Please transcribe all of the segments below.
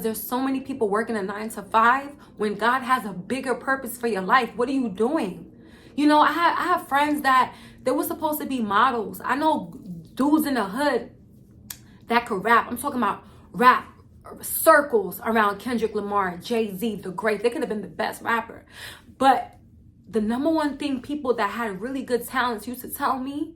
There's so many people working a 9 to 5 when God has a bigger purpose for your life. What are you doing? You know, I have friends that they were supposed to be models. I know dudes in the hood that could rap. I'm talking about rap circles around Kendrick Lamar, Jay-Z, the great. They could have been the best rapper. But the number one thing people that had really good talents used to tell me,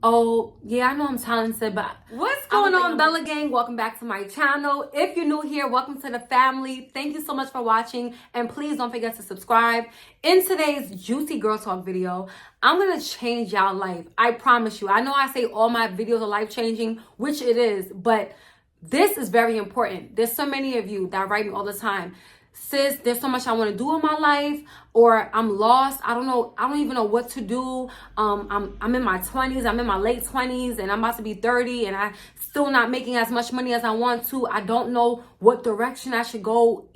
oh, yeah, I know I'm talented, but what's going on, Bella Gang? Welcome back to my channel. If you're new here, welcome to the family. Thank you so much for watching, and please don't forget to subscribe. In today's juicy girl talk video, I'm gonna change y'all life. I promise you. I know I say all my videos are life-changing, which it is, but this is very important. There's so many of you that write me all the time. Sis, there's so much I want to do in my life, or I'm lost. I don't know. I don't even know what to do. I'm in my 20s. I'm in my late 20s, and I'm about to be 30, and I still not making as much money as I want to. I don't know what direction I should go,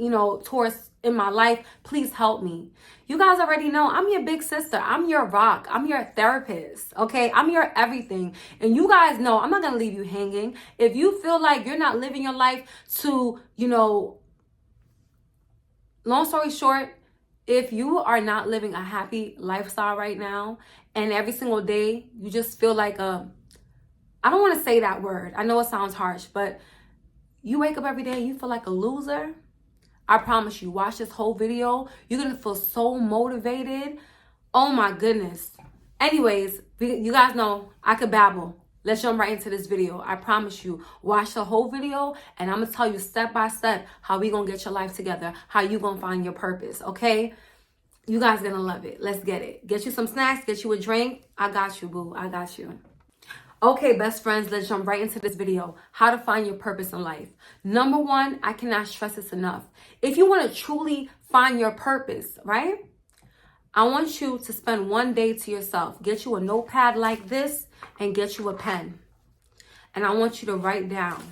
towards in my life. Please help me. You guys already know I'm your big sister. I'm your rock. I'm your therapist. Okay, I'm your everything, and you guys know I'm not gonna leave you hanging. If you feel like you're not living your life to, long story short, if you are not living a happy lifestyle right now, and every single day you just feel like I don't want to say that word. I know it sounds harsh, but you wake up every day and you feel like a loser, I promise you, watch this whole video. You're going to feel so motivated. Oh my goodness. Anyways, you guys know I could babble. Let's jump right into this video. I promise you, watch the whole video, and I'm going to tell you step by step how we going to get your life together, how you going to find your purpose, okay? You guys going to love it. Let's get it. Get you some snacks, get you a drink. I got you, boo. I got you. Okay, best friends, let's jump right into this video. How to find your purpose in life. Number one, I cannot stress this enough. If you want to truly find your purpose, right? I want you to spend one day to yourself. Get you a notepad like this and get you a pen. And I want you to write down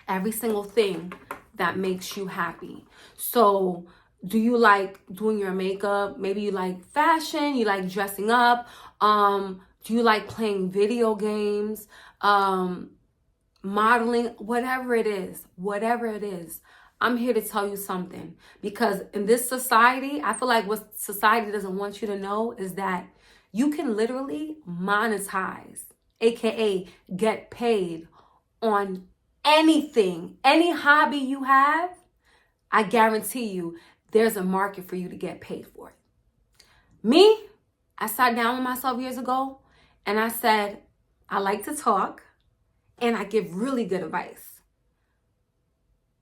every single thing that makes you happy. So, do you like doing your makeup? Maybe you like fashion, you like dressing up. Do you like playing video games? Modeling, whatever it is. I'm here to tell you something, because in this society, I feel like what society doesn't want you to know is that you can literally monetize, aka get paid on anything, any hobby you have. I guarantee you there's a market for you to get paid for it. Me, I sat down with myself years ago and I said, I like to talk and I give really good advice.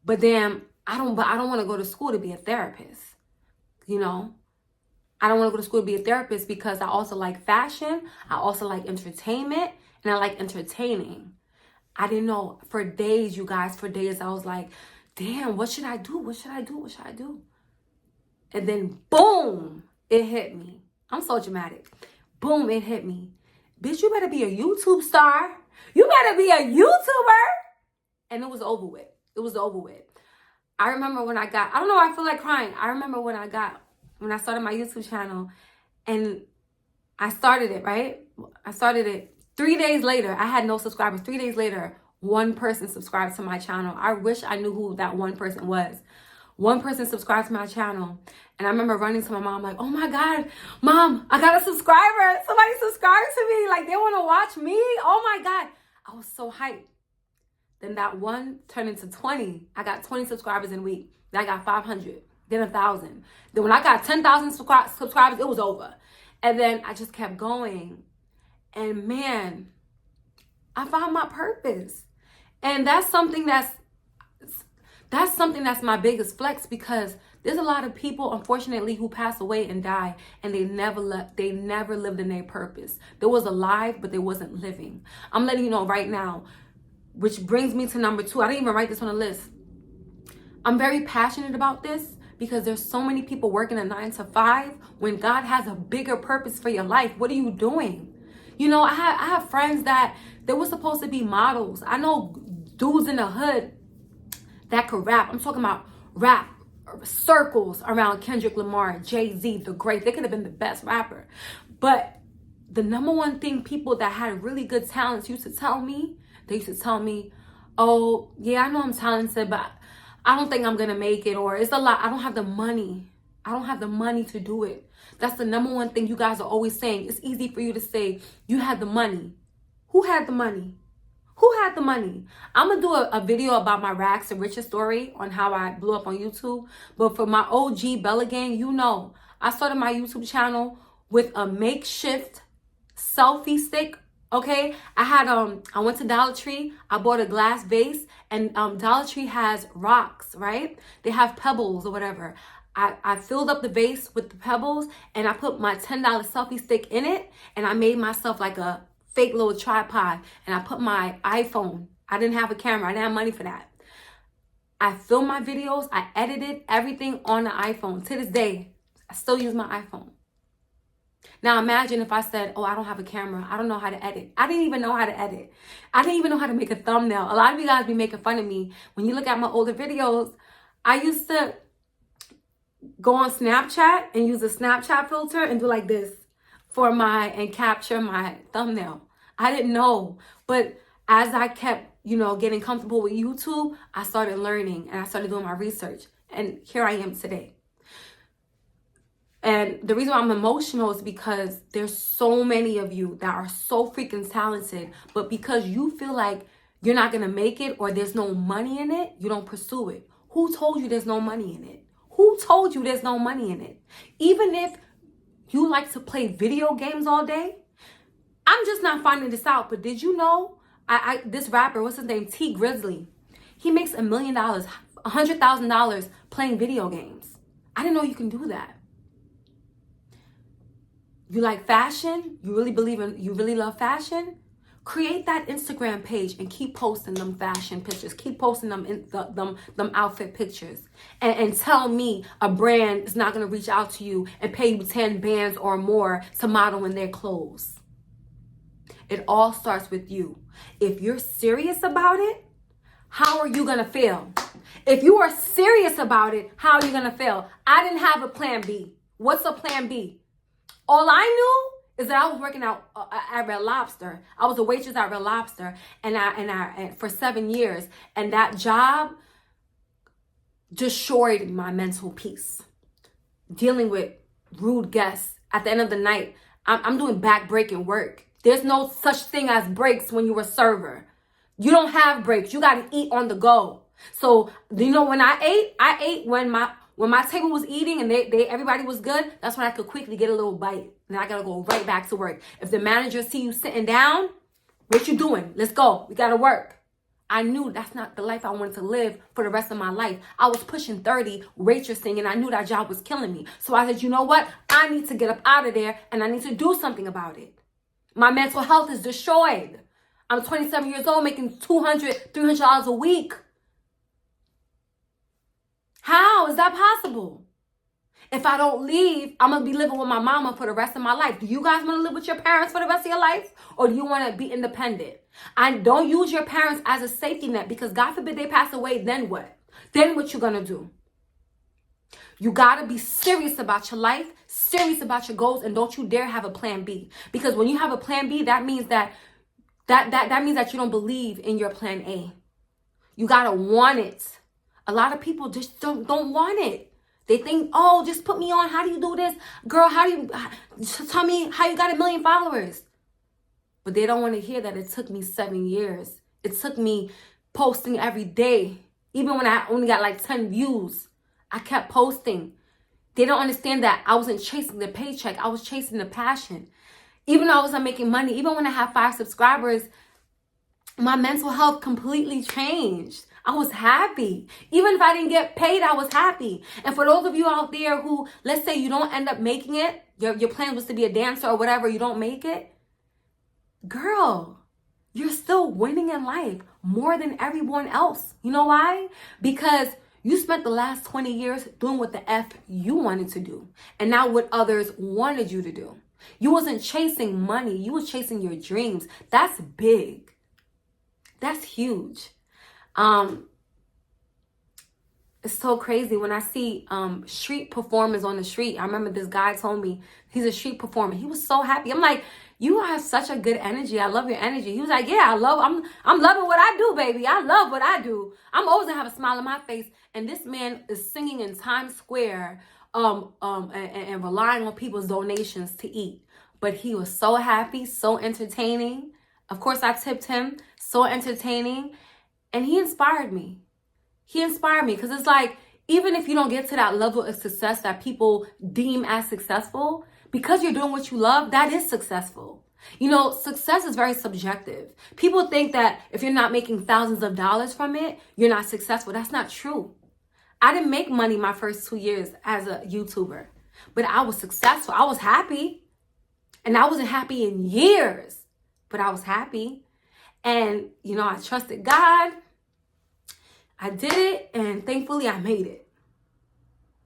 But then I don't want to go to school to be a therapist. I don't want to go to school to be a therapist because I also like fashion. I also like entertainment, and I like entertaining. I didn't know for days, you guys, I was like, damn, what should I do? What should I do? And then boom, it hit me. I'm so dramatic. Boom, it hit me. Bitch, you better be a YouTube star. You better be a YouTuber. And it was over with. I remember when I don't know, I feel like crying. I remember when I started my YouTube channel and I started it, right? I started it 3 days later. I had no subscribers. 3 days later, one person subscribed to my channel. I wish I knew who that one person was. One person subscribed to my channel. And I remember running to my mom like, oh my God, Mom, I got a subscriber. Somebody subscribed to me. Like, they want to watch me. Oh my God. I was so hyped. Then that one turned into 20. I got 20 subscribers in a week. Then I got 500. Then 1,000. Then when I got 10,000 subscribers, it was over. And then I just kept going. And man, I found my purpose. And that's something that's my biggest flex, because there's a lot of people, unfortunately, who pass away and die, and they never lived in their purpose. They was alive, but they wasn't living. I'm letting you know right now, which brings me to number 2. I didn't even write this on a list. I'm very passionate about this because there's so many people working a 9 to 5 when God has a bigger purpose for your life. What are you doing? I have friends that they were supposed to be models. I know dudes in the hood that could rap. I'm talking about rap circles around Kendrick Lamar, Jay-Z, the great. They could have been the best rapper. But the number one thing people that had really good talents used to tell me, oh, yeah, I know I'm talented, but I don't think I'm going to make it, or it's a lot. I don't have the money. I don't have the money to do it. That's the number one thing you guys are always saying. It's easy for you to say you had the money. Who had the money? Who had the money? I'm going to do a video about my rags to riches story on how I blew up on YouTube. But for my OG Bella gang, you know, I started my YouTube channel with a makeshift selfie stick. Okay, I went to Dollar Tree. I bought a glass vase, and Dollar Tree has rocks, right? They have pebbles or whatever. I filled up the vase with the pebbles, and I put my $10 selfie stick in it, and I made myself like a fake little tripod, and I put my iPhone. I didn't have a camera. I didn't have money for that. I filmed my videos. I edited everything on the iPhone. To this day, I still use my iPhone. Now imagine if I said, oh, I don't have a camera. I don't know how to edit. I didn't even know how to edit. I didn't even know how to make a thumbnail. A lot of you guys be making fun of me. When you look at my older videos, I used to go on Snapchat and use a Snapchat filter and do like this and capture my thumbnail. I didn't know. But as I kept, getting comfortable with YouTube, I started learning and I started doing my research. And here I am today. And the reason why I'm emotional is because there's so many of you that are so freaking talented, but because you feel like you're not going to make it or there's no money in it, you don't pursue it. Who told you there's no money in it? Who told you there's no money in it? Even if you like to play video games all day, I'm just not finding this out, but did you know this rapper, what's his name? T Grizzly. He makes $1 million, $100,000 playing video games. I didn't know you can do that. You like fashion? You really love fashion? Create that Instagram page and keep posting them fashion pictures. Keep posting them outfit pictures. And tell me a brand is not going to reach out to you and pay you 10 bands or more to model in their clothes. It all starts with you. If you're serious about it, how are you going to fail? If you are serious about it, how are you going to fail? I didn't have a plan B. What's a plan B? All I knew is that I was working out at Red Lobster. I was a waitress at Red Lobster, and for 7 years, and that job destroyed my mental peace. Dealing with rude guests at the end of the night, I'm doing back-breaking work. There's no such thing as breaks when you're a server. You don't have breaks. You got to eat on the go. So when I ate when my table was eating and everybody was good, that's when I could quickly get a little bite. And I got to go right back to work. If the manager see you sitting down, what you doing? Let's go. We got to work. I knew that's not the life I wanted to live for the rest of my life. I was pushing 30, waitressing, and I knew that job was killing me. So I said, you know what? I need to get up out of there, and I need to do something about it. My mental health is destroyed. I'm 27 years old, making $200, $300 a week. How is that possible? If I don't leave, I'm going to be living with my mama for the rest of my life. Do you guys want to live with your parents for the rest of your life? Or do you want to be independent? And don't use your parents as a safety net, because God forbid they pass away, then what? Then what you going to do? You got to be serious about your life, serious about your goals, and don't you dare have a plan B. Because when you have a plan B, that means that means that you don't believe in your plan A. You got to want it. A lot of people just don't want it. They think, oh, just put me on. How do you do this? Girl, tell me how you got 1 million followers. But they don't want to hear that it took me 7 years. It took me posting every day. Even when I only got like 10 views, I kept posting. They don't understand that I wasn't chasing the paycheck. I was chasing the passion. Even though I wasn't making money, even when I had 5 subscribers, my mental health completely changed. I was happy. Even if I didn't get paid, I was happy. And for those of you out there who, let's say you don't end up making it, your plan was to be a dancer or whatever, you don't make it, girl, you're still winning in life more than everyone else. You know why? Because you spent the last 20 years doing what the F you wanted to do, and not what others wanted you to do. You wasn't chasing money. You was chasing your dreams. That's big. That's huge. It's so crazy when I see street performers on the street. I remember this guy told me he's a street performer. He was so happy. I'm like, You have such a good energy. I love your energy. He was like, yeah, I'm loving what I do, baby. I love what I do. I'm always gonna have a smile on my face. And this man is singing in Times Square, and relying on people's donations to eat. But he was so happy, so entertaining. Of course, I tipped him. So entertaining. And he inspired me. He inspired me because it's like, even if you don't get to that level of success that people deem as successful, because you're doing what you love, that is successful. You know, success is very subjective. People think that if you're not making thousands of dollars from it, you're not successful. That's not true. I didn't make money my first 2 years as a YouTuber, but I was successful. I was happy. And I wasn't happy in years, but I was happy. And, you know, I trusted God. I did it, and thankfully I made it.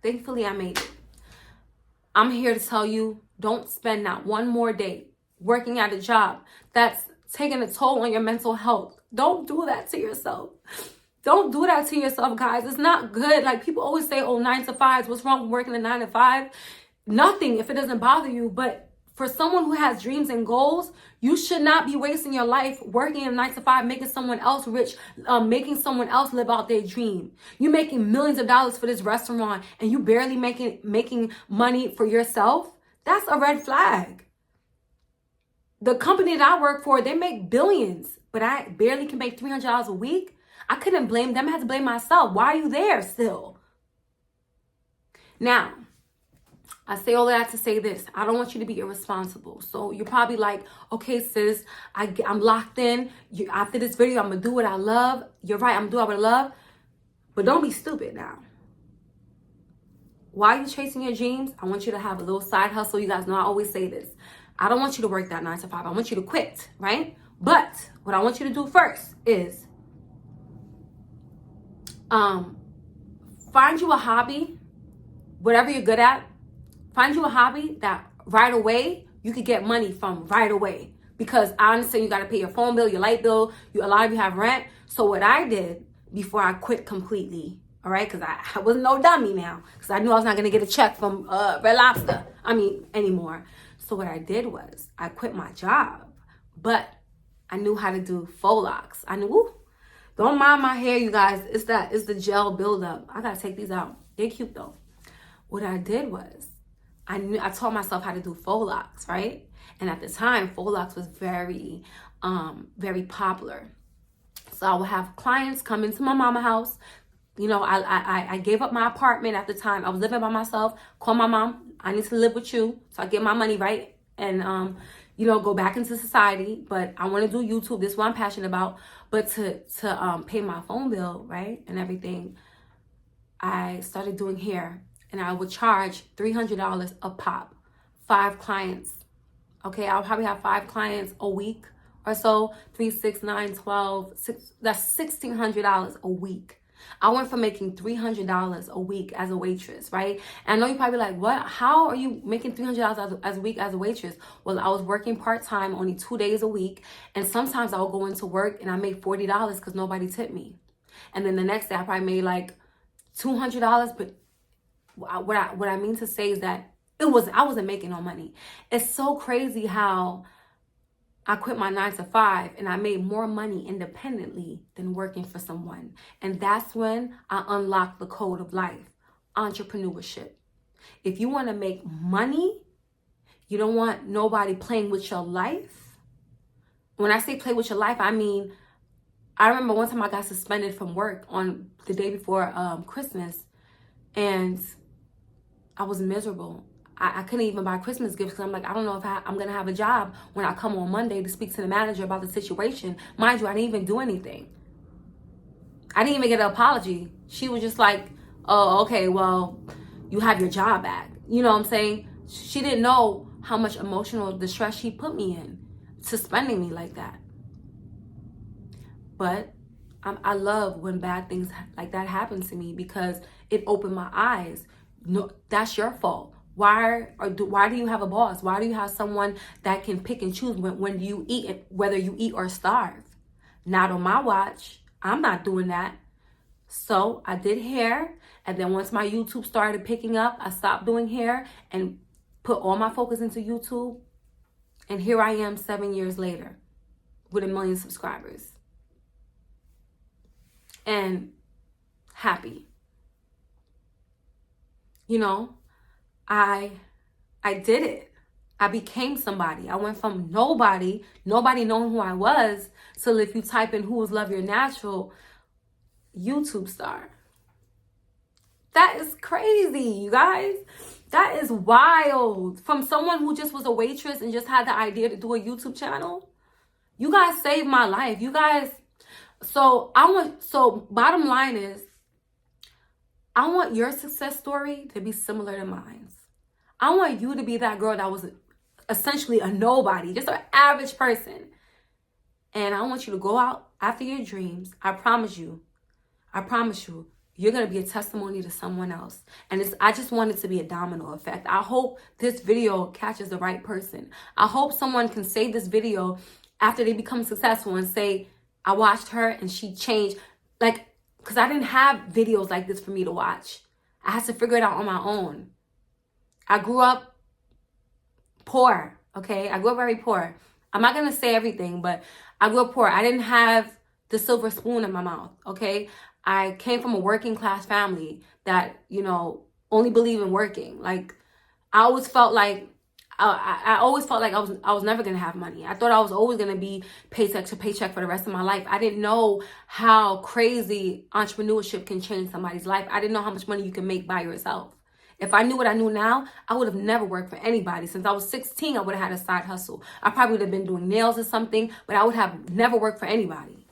Thankfully I made it. I'm here to tell you, don't spend not one more day working at a job that's taking a toll on your mental health. Don't do that to yourself. Don't do that to yourself, guys. It's not good. Like, people always say, oh, 9 to 5s. What's wrong with working a 9 to 5? Nothing if it doesn't bother you, but for someone who has dreams and goals, you should not be wasting your life working a 9 to 5, making someone else rich, making someone else live out their dream. You making millions of dollars for this restaurant and you barely making money for yourself. That's a red flag. The company that I work for, they make billions, but I barely can make $300 a week. I couldn't blame them. I had to blame myself. Why are you there still? Now, I say all of that to say this. I don't want you to be irresponsible. So you're probably like, okay, sis, I'm locked in. After this video, I'm going to do what I love. You're right, I'm going to do what I love. But don't be stupid now. While you're chasing your dreams, I want you to have a little side hustle. You guys know I always say this. I don't want you to work that 9 to 5. I want you to quit, right? But what I want you to do first is find you a hobby, whatever you're good at. Find you a hobby that right away you could get money from right away. Because I understand you got to pay your phone bill, your light bill. A lot of you have rent. So what I did before I quit completely, all right, because I wasn't no dummy now. Because I knew I was not going to get a check from Red Lobster. Anymore. So what I did was I quit my job. But I knew how to do faux locks. I knew, ooh, don't mind my hair, you guys. It's the gel buildup. I got to take these out. They're cute though. What I did was, I taught myself how to do faux locks, right? And at the time, faux locks was very, very popular. So I would have clients come into my mama house. You know, I gave up my apartment at the time. I was living by myself. Call my mom. I need to live with you. So I get my money, right? And, you know, go back into society. But I want to do YouTube. This is what I'm passionate about. But to pay my phone bill, right, and everything, I started doing hair. And I would charge $300 a pop, 5 clients. Okay, I'll probably have 5 clients a week or so. 3, 6, 9, 12, 6, that's $1,600 a week. I went from making $300 a week as a waitress, right? And I know you're probably like, what? How are you making $300 as a week as a waitress? Well, I was working part-time, only 2 days a week. And sometimes I would go into work and I made $40 because nobody tipped me. And then the next day I probably made like $200, but what I mean to say is that I wasn't making no money. It's so crazy how I quit my 9 to 5 and I made more money independently than working for someone. And that's when I unlocked the code of life, entrepreneurship. If you want to make money, you don't want nobody playing with your life. When I say play with your life, I mean, I remember one time I got suspended from work on the day before Christmas, and I was miserable. I couldn't even buy Christmas gifts because I'm like, I don't know if I'm going to have a job when I come on Monday to speak to the manager about the situation. Mind you, I didn't even do anything. I didn't even get an apology. She was just like, oh, okay, well, you have your job back. You know what I'm saying? She didn't know how much emotional distress she put me in, suspending me like that. But I love when bad things like that happen to me because it opened my eyes. No, that's your fault. Why do you have a boss? Why do you have someone that can pick and choose when you eat, whether you eat or starve? Not on my watch. I'm not doing that. So I did hair. And then once my YouTube started picking up, I stopped doing hair and put all my focus into YouTube. And here I am 7 years later with 1 million subscribers. And happy. You know, I did it. I became somebody. I went from nobody knowing who I was, so if you type in "who is Love Your Natural," YouTube star. That is crazy, you guys. That is wild. From someone who just was a waitress and just had the idea to do a YouTube channel. You guys saved my life. You guys. So bottom line is, I want your success story to be similar to mine. I want you to be that girl that was essentially a nobody, just an average person. And I want you to go out after your dreams. I promise you, you're going to be a testimony to someone else. And I just want it to be a domino effect. I hope this video catches the right person. I hope someone can save this video after they become successful and say, I watched her and she changed. Like, because I didn't have videos like this for me to watch. I had to figure it out on my own. I grew up poor, okay? I grew up very poor. I'm not going to say everything, but I grew up poor. I didn't have the silver spoon in my mouth, okay? I came from a working class family that, you know, only believe in working. Like, I always felt like I was never going to have money. I thought I was always going to be paycheck to paycheck for the rest of my life. I didn't know how crazy entrepreneurship can change somebody's life. I didn't know how much money you can make by yourself. If I knew what I knew now, I would have never worked for anybody. Since I was 16, I would have had a side hustle. I probably would have been doing nails or something, but I would have never worked for anybody.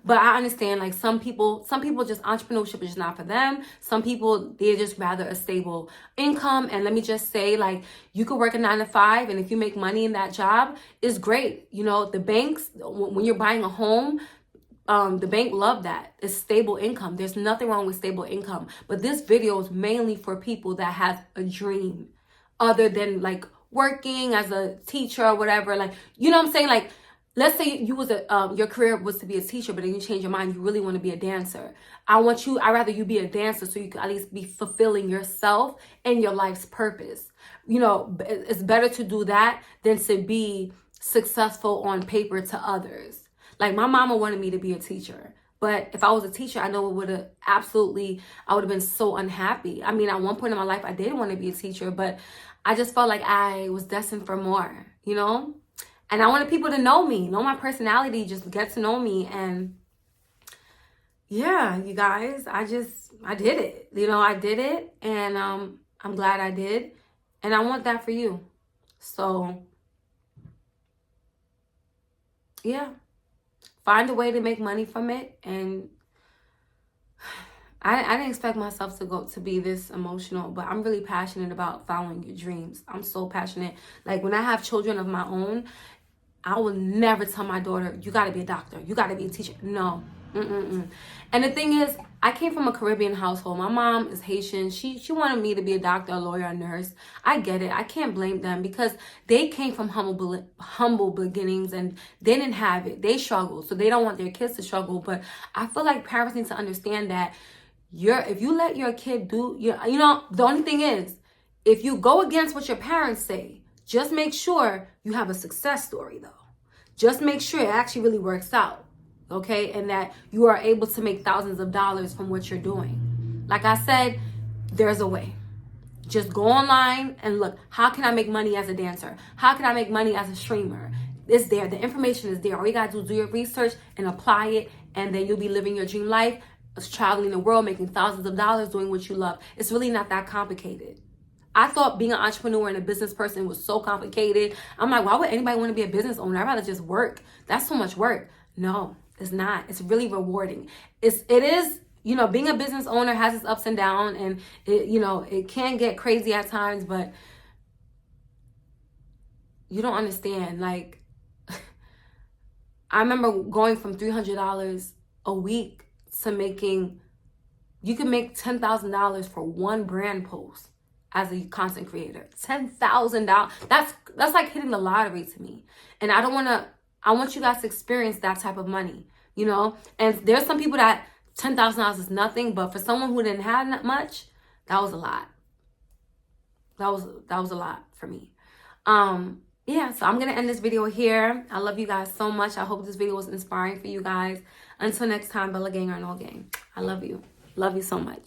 But I understand, like, some people just, entrepreneurship is just not for them. Some people, they're just rather a stable income. And let me just say, like, you could work a 9 to 5, and if you make money in that job, it's great. You know, the banks, when you're buying a home, the bank love that. It's stable income. There's nothing wrong with stable income. But this video is mainly for people that have a dream other than, like, working as a teacher or whatever. Like, you know what I'm saying? Like, let's say you was your career was to be a teacher, but then you change your mind. You really want to be a dancer. I'd rather you be a dancer so you can at least be fulfilling yourself and your life's purpose. You know, it's better to do that than to be successful on paper to others. Like, my mama wanted me to be a teacher, but if I was a teacher, I know I would have been so unhappy. I mean, at one point in my life, I did want to be a teacher, but I just felt like I was destined for more, you know? And I wanted people to know me, know my personality, just get to know me. And yeah, you guys, I did it. You know, I did it, and I'm glad I did. And I want that for you. So, yeah. Find a way to make money from it. And I didn't expect myself to be this emotional, but I'm really passionate about following your dreams. I'm so passionate. Like, when I have children of my own, I will never tell my daughter, you got to be a doctor, you got to be a teacher. No. And the thing is, I came from a Caribbean household. My mom is Haitian. She wanted me to be a doctor, a lawyer, a nurse. I get it. I can't blame them because they came from humble beginnings and they didn't have it. They struggled, so they don't want their kids to struggle. But I feel like parents need to understand that if you let your kid do, you know, the only thing is, if you go against what your parents say, just make sure you have a success story, though. Just make sure it actually really works out. Okay, and that you are able to make thousands of dollars from what you're doing. Like I said, there's a way. Just go online and look, how can I make money as a dancer? How can I make money as a streamer? It's there. The information is there. All you gotta do your research and apply it, and then you'll be living your dream life, traveling the world, making thousands of dollars, doing what you love. It's really not that complicated. I thought being an entrepreneur and a business person was so complicated. I'm like, why would anybody want to be a business owner? I'd rather just work. That's so much work. No. It's not. It's really rewarding. It is, you know, being a business owner has its ups and downs, and it, you know, it can get crazy at times, but you don't understand. Like, I remember going from $300 a week to you can make $10,000 for one brand post as a content creator. $10,000. That's like hitting the lottery to me. And I want you guys to experience that type of money, you know? And there's some people that $10,000 is nothing, but for someone who didn't have that much, that was a lot. That was a lot for me. yeah, so I'm going to end this video here. I love you guys so much. I hope this video was inspiring for you guys. Until next time, Bella Gang or no gang. I love you. Love you so much.